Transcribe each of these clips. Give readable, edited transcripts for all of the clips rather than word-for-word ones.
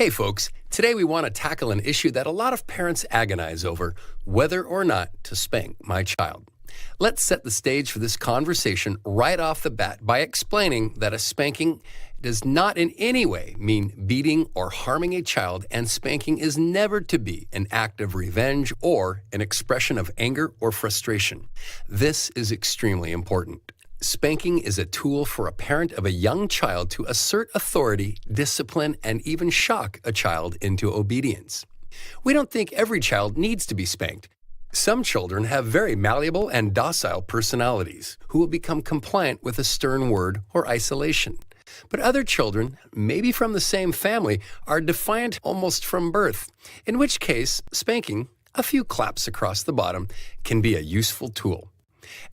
Hey folks, today we want to tackle an issue that a lot of parents agonize over, whether or not to spank my child. Let's set the stage for this conversation right off the bat by explaining that a spanking does not in any way mean beating or harming a child, and spanking is never to be an act of revenge or an expression of anger or frustration. This is extremely important. Spanking is a tool for a parent of a young child to assert authority, discipline, and even shock a child into obedience. We don't think every child needs to be spanked. Some children have very malleable and docile personalities who will become compliant with a stern word or isolation. But other children, maybe from the same family, are defiant almost from birth, in which case spanking, a few claps across the bottom, can be a useful tool.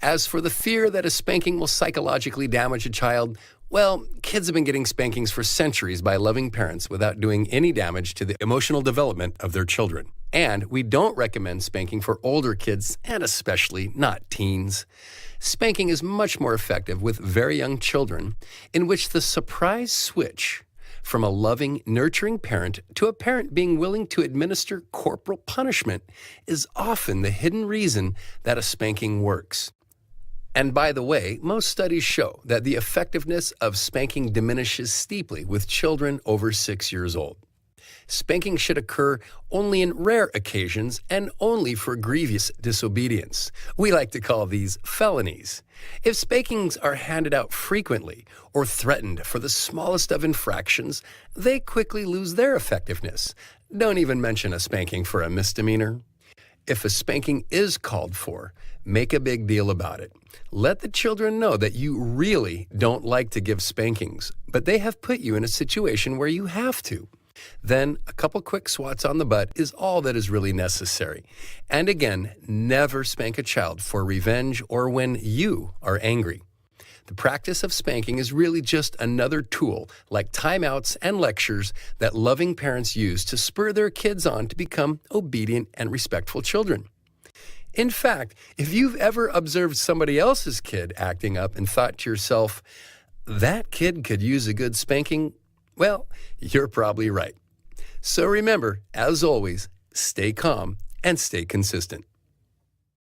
As for the fear that a spanking will psychologically damage a child, well, kids have been getting spankings for centuries by loving parents without doing any damage to the emotional development of their children. And we don't recommend spanking for older kids, and especially not teens. Spanking is much more effective with very young children, in which the surprise switch from a loving, nurturing parent to a parent being willing to administer corporal punishment is often the hidden reason that a spanking works. And by the way, most studies show that the effectiveness of spanking diminishes steeply with children over 6 years old. Spanking should occur only in rare occasions and only for grievous disobedience. We like to call these felonies. If spankings are handed out frequently or threatened for the smallest of infractions, they quickly lose their effectiveness. Don't even mention a spanking for a misdemeanor. If a spanking is called for, make a big deal about it. Let the children know that you really don't like to give spankings, but they have put you in a situation where you have to. Then a couple quick swats on the butt is all that is really necessary. And again, never spank a child for revenge or when you are angry. The practice of spanking is really just another tool, like timeouts and lectures, that loving parents use to spur their kids on to become obedient and respectful children. In fact, if you've ever observed somebody else's kid acting up and thought to yourself, that kid could use a good spanking, well, you're probably right. So remember, as always, stay calm and stay consistent.